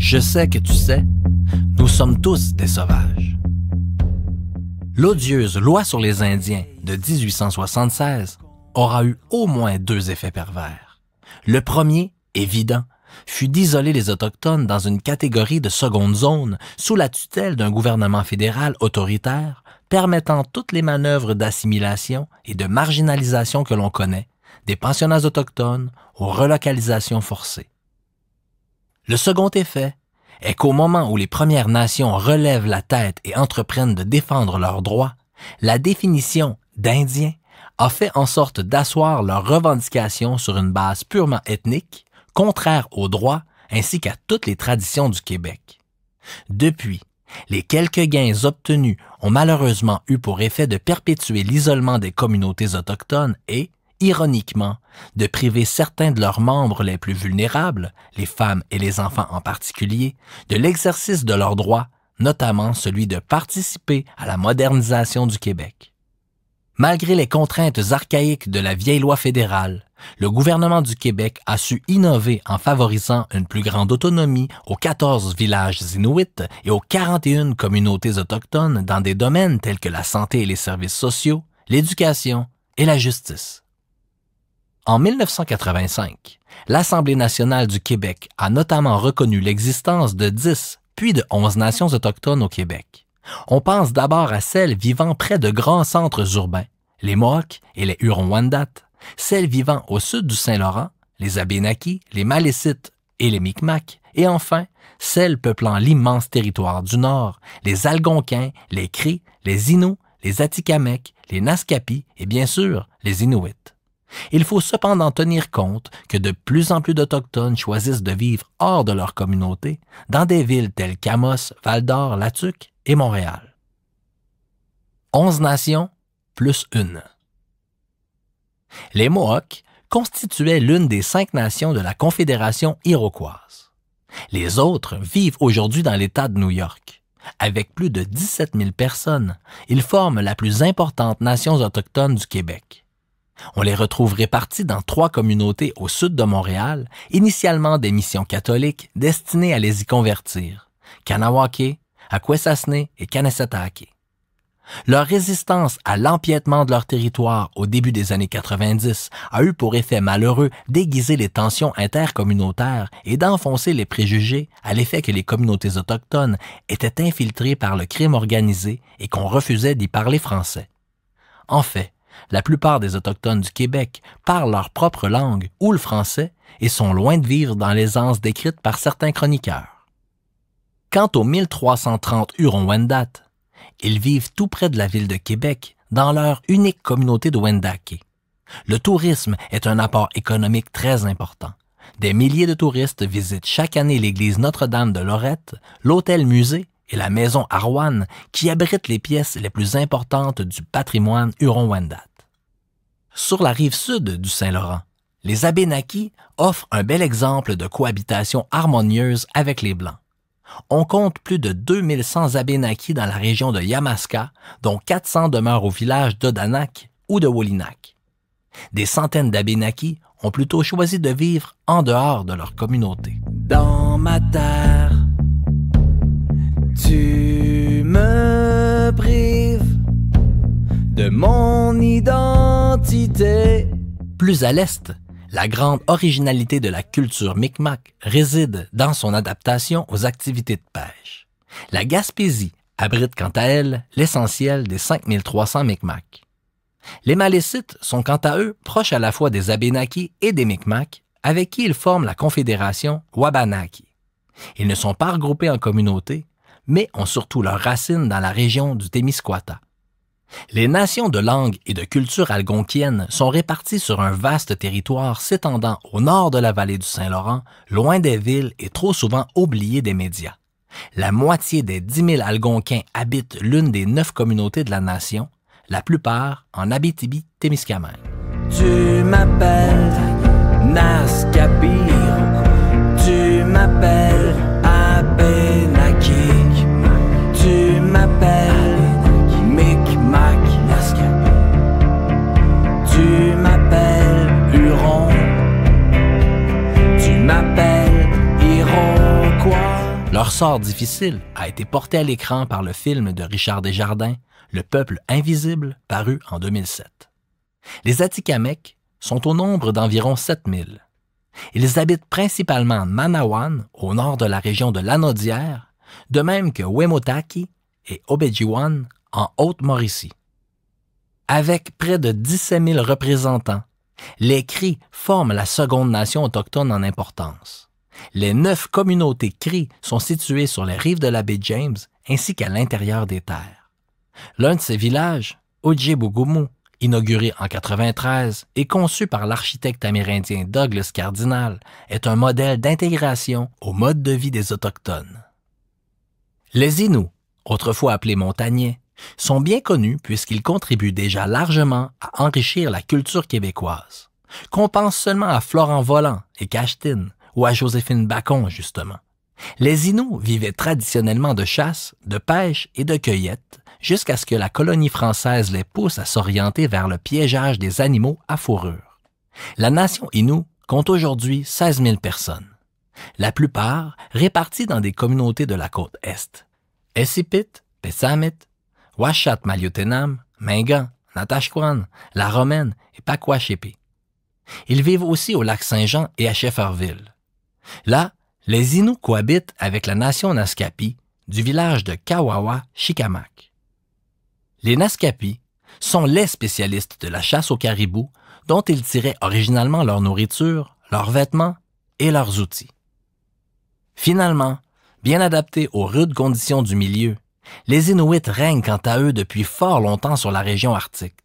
Je sais que tu sais, nous sommes tous des sauvages. L'odieuse loi sur les Indiens de 1876 aura eu au moins 2 effets pervers. Le premier, évident, fut d'isoler les Autochtones dans une catégorie de seconde zone sous la tutelle d'un gouvernement fédéral autoritaire permettant toutes les manœuvres d'assimilation et de marginalisation que l'on connaît, des pensionnats autochtones aux relocalisations forcées. Le second effet est qu'au moment où les Premières Nations relèvent la tête et entreprennent de défendre leurs droits, la définition d'Indien a fait en sorte d'asseoir leurs revendications sur une base purement ethnique, contraire aux droits ainsi qu'à toutes les traditions du Québec. Depuis, les quelques gains obtenus ont malheureusement eu pour effet de perpétuer l'isolement des communautés autochtones et, ironiquement, de priver certains de leurs membres les plus vulnérables, les femmes et les enfants en particulier, de l'exercice de leurs droits, notamment celui de participer à la modernisation du Québec. Malgré les contraintes archaïques de la vieille loi fédérale, le gouvernement du Québec a su innover en favorisant une plus grande autonomie aux 14 villages inuits et aux 41 communautés autochtones dans des domaines tels que la santé et les services sociaux, l'éducation et la justice. En 1985, l'Assemblée nationale du Québec a notamment reconnu l'existence de 10 puis de 11 nations autochtones au Québec. On pense d'abord à celles vivant près de grands centres urbains, les Mohawks et les Hurons-Wendat, celles vivant au sud du Saint-Laurent, les Abénaquis, les Malécites et les Micmacs, et enfin, celles peuplant l'immense territoire du Nord, les Algonquins, les Cris, les Inuits, les Atikamekw, les Naskapis et bien sûr, les Inuits. Il faut cependant tenir compte que de plus en plus d'Autochtones choisissent de vivre hors de leur communauté, dans des villes telles qu'Amos, Val-d'Or, La Tuque et Montréal. 11 nations plus une. Les Mohawks constituaient l'une des 5 nations de la Confédération iroquoise. Les autres vivent aujourd'hui dans l'État de New York. Avec plus de 17 000 personnes, ils forment la plus importante nation autochtone du Québec. On les retrouve répartis dans 3 communautés au sud de Montréal, initialement des missions catholiques destinées à les y convertir, Kanawake, Akwesasne et Kanesatake. Leur résistance à l'empiètement de leur territoire au début des années 90 a eu pour effet malheureux d'aiguiser les tensions intercommunautaires et d'enfoncer les préjugés à l'effet que les communautés autochtones étaient infiltrées par le crime organisé et qu'on refusait d'y parler français. En fait, la plupart des Autochtones du Québec parlent leur propre langue ou le français et sont loin de vivre dans l'aisance décrite par certains chroniqueurs. Quant aux 1330 Hurons-Wendat, ils vivent tout près de la ville de Québec dans leur unique communauté de Wendake. Le tourisme est un apport économique très important. Des milliers de touristes visitent chaque année l'église Notre-Dame de Lorette, l'hôtel-musée et la maison Arwan qui abritent les pièces les plus importantes du patrimoine Huron-Wendat. Sur la rive sud du Saint-Laurent, les Abénaquis offrent un bel exemple de cohabitation harmonieuse avec les Blancs. On compte plus de 2100 Abénaquis dans la région de Yamaska, dont 400 demeurent au village d'Odanak ou de Wolinac. Des centaines d'Abénaquis ont plutôt choisi de vivre en dehors de leur communauté. Dans ma terre, tu me prives de mon identité. Plus à l'est, la grande originalité de la culture Micmac réside dans son adaptation aux activités de pêche. La Gaspésie abrite quant à elle l'essentiel des 5300 Micmacs. Les Malécites sont quant à eux proches à la fois des Abénaquis et des Micmacs, avec qui ils forment la confédération Wabanaki. Ils ne sont pas regroupés en communautés, mais ont surtout leurs racines dans la région du Témiscouata. Les nations de langue et de culture algonquienne sont réparties sur un vaste territoire s'étendant au nord de la vallée du Saint-Laurent, loin des villes et trop souvent oublié des médias. La moitié des 10 000 Algonquins habitent l'une des 9 communautés de la nation, la plupart en Abitibi-Témiscamingue. Tu m'appelles Naskapir, tu m'appelles Abénaquis, tu m'appelles Micmac, tu m'appelles Huron, tu m'appelles Iroquois. sort difficile a été porté à l'écran par le film de Richard Desjardins, Le peuple invisible, paru en 2007. Les Atikamekw sont au nombre d'environ 7000. Ils habitent principalement Manawan, au nord de la région de Lanaudière, de même que Wemotaki et Obedjiwan, en Haute-Mauricie. Avec près de 17 000 représentants, les Cris forment la seconde nation autochtone en importance. Les 9 communautés Cris sont situées sur les rives de la baie James ainsi qu'à l'intérieur des terres. L'un de ces villages, Ojibougoumou, inauguré en 1993 et conçu par l'architecte amérindien Douglas Cardinal, est un modèle d'intégration au mode de vie des Autochtones. Les Inuits, autrefois appelés montagnais, sont bien connus puisqu'ils contribuent déjà largement à enrichir la culture québécoise. Qu'on pense seulement à Florent Volant et Cachetin, ou à Joséphine Bacon, justement. Les Inuits vivaient traditionnellement de chasse, de pêche et de cueillette, jusqu'à ce que la colonie française les pousse à s'orienter vers le piégeage des animaux à fourrure. La nation Innu compte aujourd'hui 16 000 personnes. La plupart réparties dans des communautés de la côte Est. Essipit, Pessamit, Ouachat Maliotenam, Mingan, Natashquan, La Romaine et Pacoachépé. Ils vivent aussi au lac Saint-Jean et à Shefferville. Là, les Inuits cohabitent avec la nation Naskapi du village de Kawawa-Shikamak. Les Naskapi sont les spécialistes de la chasse au caribou dont ils tiraient originalement leur nourriture, leurs vêtements et leurs outils. Finalement, bien adaptés aux rudes conditions du milieu, les Inuits règnent quant à eux depuis fort longtemps sur la région arctique.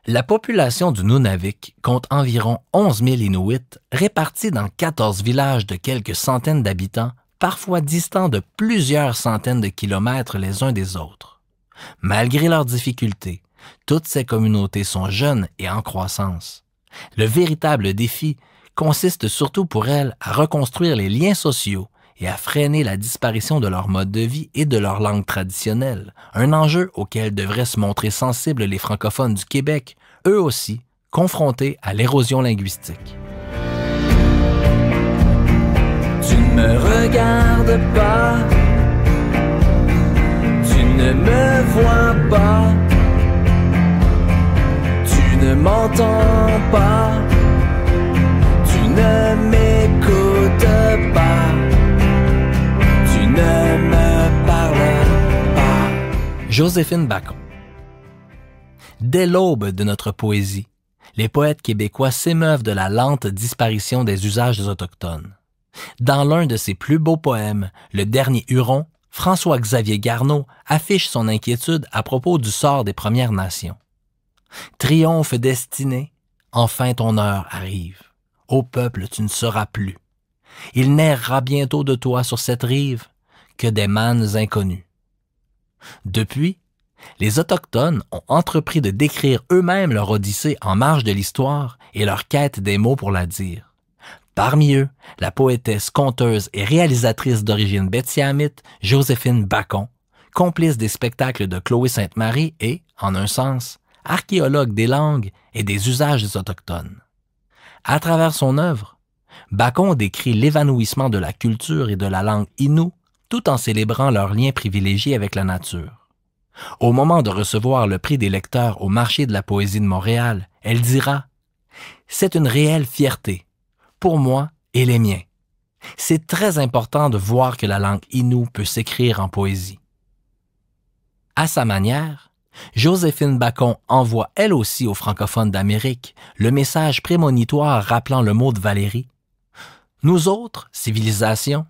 La population du Nunavik compte environ 11 000 Inuits répartis dans 14 villages de quelques centaines d'habitants, parfois distants de plusieurs centaines de kilomètres les uns des autres. Malgré leurs difficultés, toutes ces communautés sont jeunes et en croissance. Le véritable défi consiste surtout pour elles à reconstruire les liens sociaux et à freiner la disparition de leur mode de vie et de leur langue traditionnelle, un enjeu auquel devraient se montrer sensibles les francophones du Québec, eux aussi confrontés à l'érosion linguistique. Tu ne me regardes pas, tu ne me vois pas, tu ne m'entends pas, tu ne m'écoutes pas. Ne me parle pas. Joséphine Bacon. Dès l'aube de notre poésie, les poètes québécois s'émeuvent de la lente disparition des usages des Autochtones. Dans l'un de ses plus beaux poèmes, Le Dernier Huron, François-Xavier Garneau affiche son inquiétude à propos du sort des Premières Nations. « Triomphe destiné, enfin ton heure arrive. Ô peuple, tu ne seras plus. Il n'errera bientôt de toi sur cette rive que des mannes inconnus. » Depuis, les Autochtones ont entrepris de décrire eux-mêmes leur odyssée en marge de l'histoire et leur quête des mots pour la dire. Parmi eux, la poétesse, conteuse et réalisatrice d'origine betsyamite, Joséphine Bacon, complice des spectacles de Chloé Sainte-Marie et, en un sens, archéologue des langues et des usages des Autochtones. À travers son œuvre, Bacon décrit l'évanouissement de la culture et de la langue Innu tout en célébrant leur lien privilégié avec la nature. Au moment de recevoir le prix des lecteurs au Marché de la poésie de Montréal, elle dira « C'est une réelle fierté, pour moi et les miens. C'est très important de voir que la langue Innu peut s'écrire en poésie. » À sa manière, Joséphine Bacon envoie elle aussi aux francophones d'Amérique le message prémonitoire rappelant le mot de Valérie. « Nous autres, civilisations,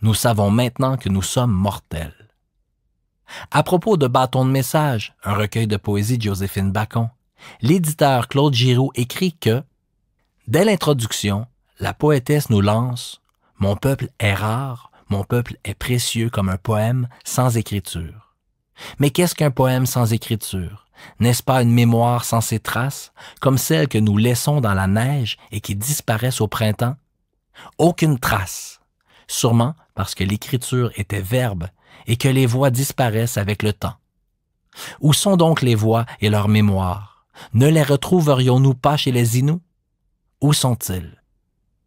nous savons maintenant que nous sommes mortels. » À propos de Bâton de message, un recueil de poésie de Joséphine Bacon, l'éditeur Claude Giroux écrit que « Dès l'introduction, la poétesse nous lance « Mon peuple est rare, mon peuple est précieux comme un poème sans écriture. » Mais qu'est-ce qu'un poème sans écriture? N'est-ce pas une mémoire sans ses traces, comme celles que nous laissons dans la neige et qui disparaissent au printemps? Aucune trace. Sûrement parce que l'écriture était verbe et que les voix disparaissent avec le temps. Où sont donc les voix et leurs mémoires? Ne les retrouverions-nous pas chez les Inuits? Où sont-ils?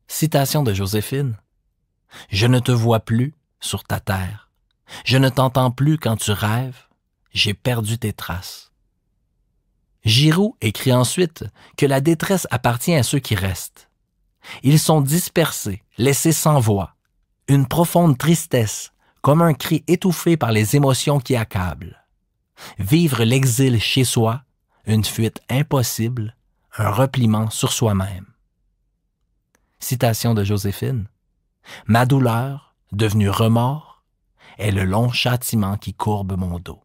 Citation de Joséphine. « Je ne te vois plus, sur ta terre. Je ne t'entends plus quand tu rêves, j'ai perdu tes traces. Giroud écrit ensuite que la détresse appartient à ceux qui restent. Ils sont dispersés, laissés sans voix, une profonde tristesse, comme un cri étouffé par les émotions qui accablent. Vivre l'exil chez soi, une fuite impossible, un repliement sur soi-même. Citation de Joséphine. « Ma douleur, devenue remords, est le long châtiment qui courbe mon dos. »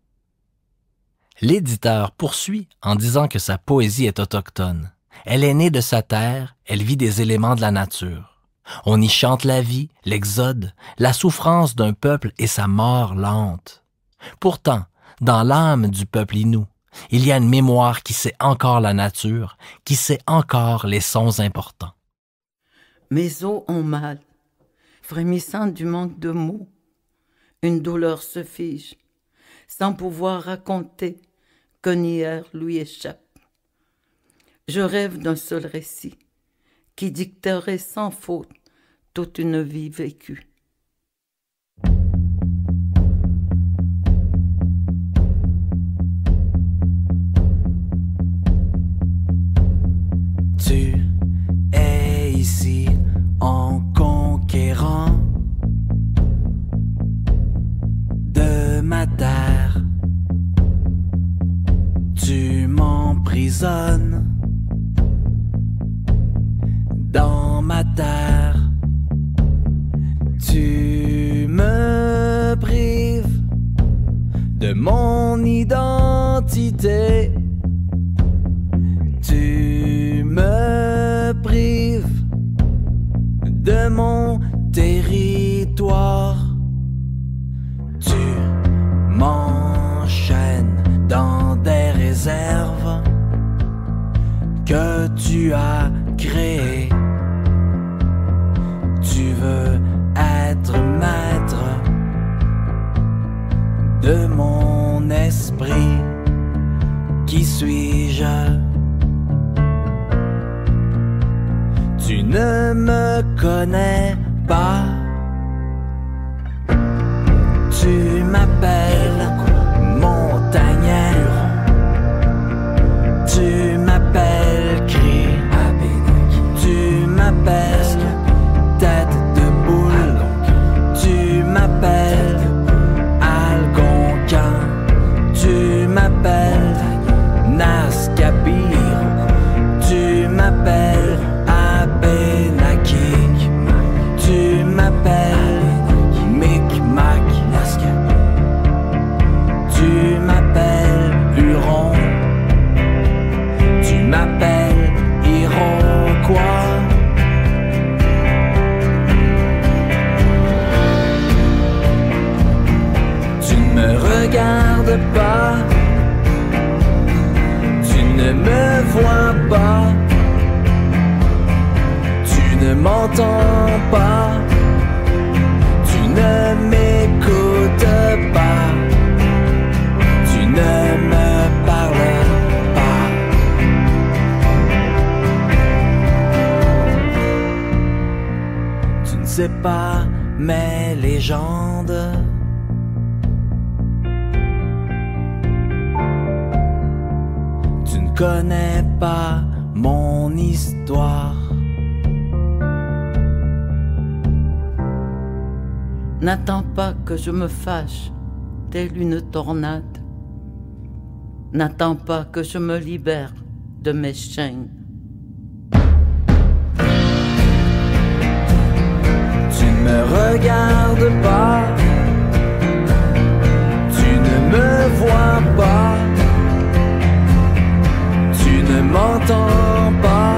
L'éditeur poursuit en disant que sa poésie est autochtone. Elle est née de sa terre, elle vit des éléments de la nature. On y chante la vie, l'exode, la souffrance d'un peuple et sa mort lente. Pourtant, dans l'âme du peuple Innu, il y a une mémoire qui sait encore la nature, qui sait encore les sons importants. Mes os ont mal, frémissant du manque de mots. Une douleur se fige, sans pouvoir raconter qu'un hier lui échappe. Je rêve d'un seul récit qui dicterait sans faute toute une vie vécue. Tu es ici en conquérant de ma terre. Tu m'emprisonnes dans ma terre. Tu me prives de mon identité. Tu me prives de mon territoire. Tu m'enchaînes dans des réserves que tu as créées. Tu veux être maître de mon esprit. Qui suis-je? Tu ne me connais pas. Tu m'appelles montagnard. Tu m'appelles cri. Tu m'appelles tête de boule. Tu m'appelles Algonquin. Tu m'appelles Nascabir. Tu m'appelles Abénakik. Tu m'appelles Micmac. Tu m'appelles Huron. Tu m'appelles Iroquois. Tu ne me regardes pas. Tu ne me vois pas. Tu ne m'entends pas. Tu ne m'écoutes pas. Tu ne me parles pas. Tu ne sais pas mes légendes. Tu ne connais pas mon histoire. N'attends pas que je me fâche, telle une tornade. N'attends pas que je me libère de mes chaînes. Tu ne me regardes pas. Tu ne me vois pas. Tu ne m'entends pas.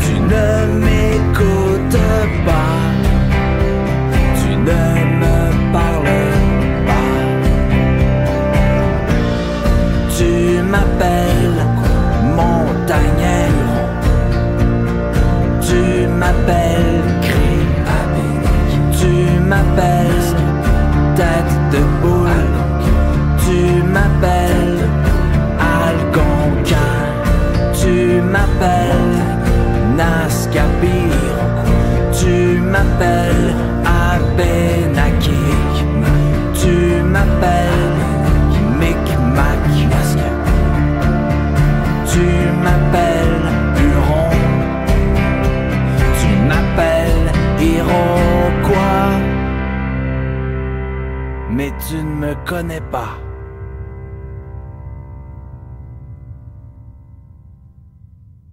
Tu ne m'écoutes pas. Tu ne me parles pas. Tu m'appelles montagnard. Tu m'appelles cri. Tu m'appelles tête de boule. Tu m'appelles Algonquin. Tu m'appelles Nascabir. Tu m'appelles Abénakik. Benakik. Tu m'appelles Micmac. Tu m'appelles Huron. Tu m'appelles Iroquois. Mais tu ne me connais pas.